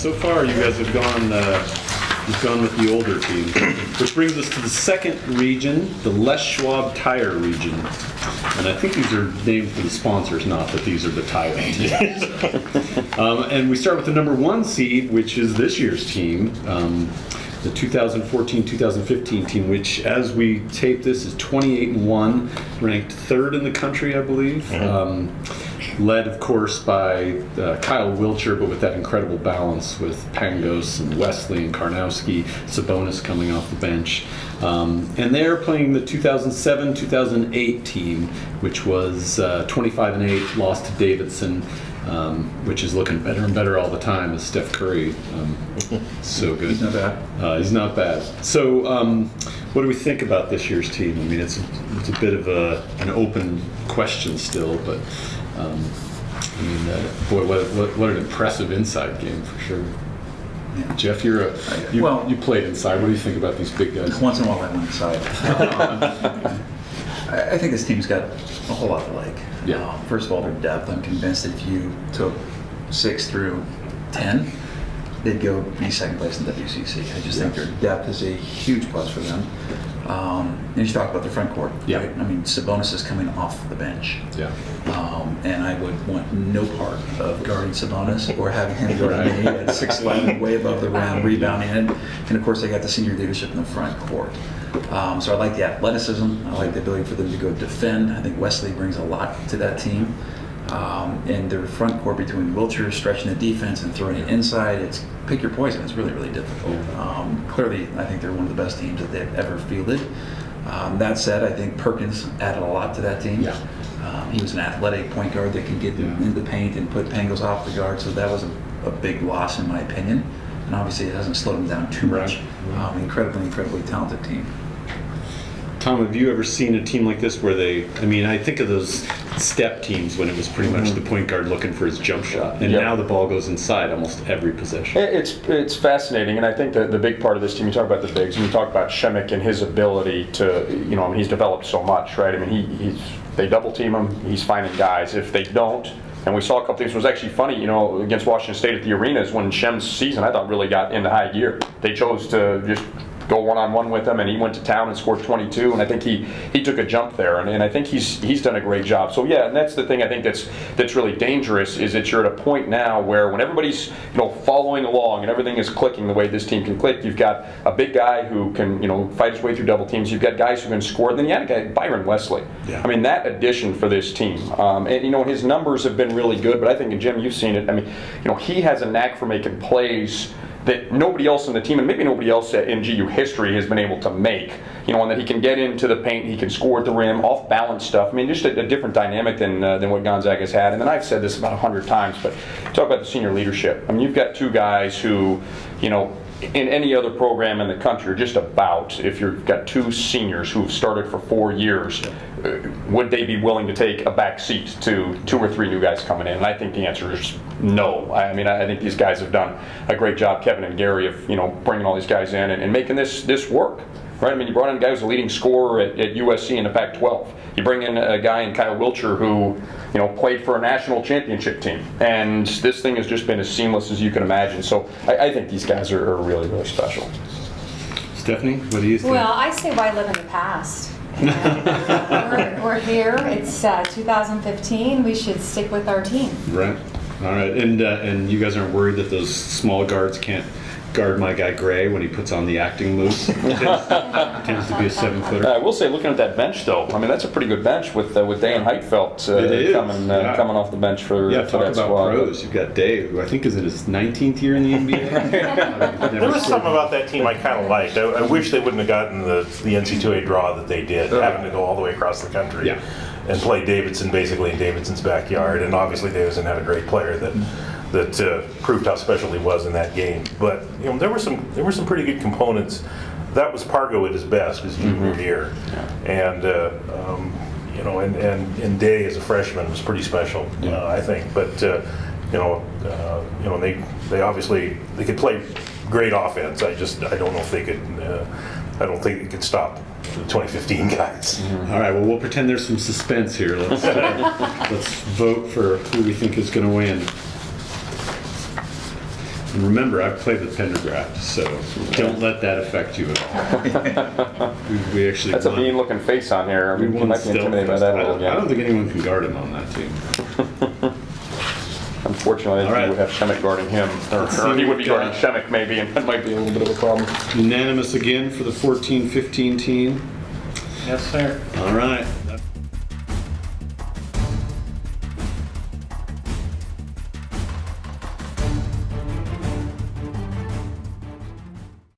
So far, you guys have gone with the older team, which brings us to the second region, the Les Schwab Tire region. And I think these are named for the sponsors, not that these are the tire teams. And we start with the number 1 seed, which is this year's team, the 2014-2015 team, which, as we tape this, is 28-1, ranked 3rd in the country, I believe. Led, of course, by Kyle Wilcher, but with that incredible balance with Pangos and Wesley and Karnowski, Sabonis coming off the bench. And they're playing the 2007-2008 team, which was 25-8, lost to Davidson, which is looking better and better all the time as Steph Curry. So good. He's not bad. He's not bad. So what do we think about this year's team? I mean, it's a bit of an open question still, but boy, what an impressive inside game for sure. Yeah. Jeff, you played inside. What do you think about these big guys? Once in a while I went inside. I think this team's got a whole lot to like. Yeah. First of all, their depth. I'm convinced if you took 6 through 10, they'd go be second place in WCC. I just think their depth is a huge plus for them. And you talk about the front court. Yeah. Right? I mean, Sabonis is coming off the bench. Yeah. And I would want no part of guarding Sabonis or having him guard me at 6'11", way above the rim, rebounding it. And of course, they got the senior leadership in the front court. So I like the athleticism. I like the ability for them to go defend. I think Wesley brings a lot to that team. And their front court between Wilcher stretching the defense and throwing it inside, it's pick your poison. It's really, really difficult. Clearly, I think they're one of the best teams that they've ever fielded. That said, I think Perkins added a lot to that team. Yeah. He was an athletic point guard that could get into the paint and put Pangos off the guard, so that was a big loss in my opinion. And obviously it hasn't slowed him down too much. Incredibly talented team. Tom, have you ever seen a team like this where I think of those step teams when it was pretty much the point guard looking for his jump shot, and now the ball goes inside almost every possession. It's fascinating, and I think that the big part of this team, you talk about the bigs, and you talk about Shemek and his ability to, he's developed so much, right? I mean, they double team him, he's finding guys. If they don't, and we saw a couple things. It was actually funny, against Washington State at the arenas when Shem's season, I thought, really got into high gear. They chose to just go one-on-one with him, and he went to town and scored 22, and I think he took a jump there, and I think he's done a great job. So yeah, and that's the thing I think that's really dangerous, is that you're at a point now where when everybody's following along and everything is clicking the way this team can click, you've got a big guy who can fight his way through double teams, you've got guys who can score, and then you had a guy, Byron Wesley. Yeah. I mean, that addition for this team, and his numbers have been really good, but I think, and Jim, you've seen it, I mean, he has a knack for making plays that nobody else in the team, and maybe nobody else in GU history, has been able to make. And that he can get into the paint, he can score at the rim, off-balance stuff. I mean, just a different dynamic than what Gonzaga's had. And then I've said this about 100 times, but talk about the senior leadership. I mean, you've got two guys who, in any other program in the country, just about, if you've got two seniors who've started for 4 years, would they be willing to take a back seat to 2 or 3 new guys coming in? And I think the answer is no. I mean, I think these guys have done a great job, Kevin and Gary, of bringing all these guys in and making this work. Right? I mean, you brought in a guy who's the leading scorer at USC in the Pac-12. You bring in a guy in Kyle Wilcher who, played for a national championship team. And this thing has just been as seamless as you can imagine. So I think these guys are really, really special. Stephanie, what do you think? Well, I say why live in the past? We're here. It's 2015. We should stick with our team. Right. All right. And you guys aren't worried that those small guards can't guard my guy Gray when he puts on the acting moves? Tends to be a 7-footer. I will say, looking at that bench, though, I mean, that's a pretty good bench with Dane Heitfeld coming off the bench for talk that about squad. pros. You've got Dave, who I think is in his 19th year in the NBA. There was something about that team I kind of liked. I wish they wouldn't have gotten the NC2A draw that they did, having to go all the way across the country and play Davidson basically in Davidson's backyard. And obviously Davidson had a great player that proved how special he was in that game. But there were some pretty good components. That was Pargo at his best his junior year, and and Day as a freshman was pretty special, I think. But they obviously they could play great offense. I don't know if they could. I don't think it could stop the 2015 guys. All right. Well, we'll pretend there's some suspense here. Let's vote for who we think is going to win. And remember, I've played with Pendergraft, so don't let that affect you at all. We actually That's a won. mean-looking face on here. I We mean, you won might be intimidated by Stilfest. that a I little. don't think anyone can guard him on that team. Unfortunately, All right. he would have Shemek guarding him, Let's see or he what would we be guarding got. Shemek maybe, and that might be a little bit of a problem. Unanimous again for the 14-15 team. Yes, sir. All right.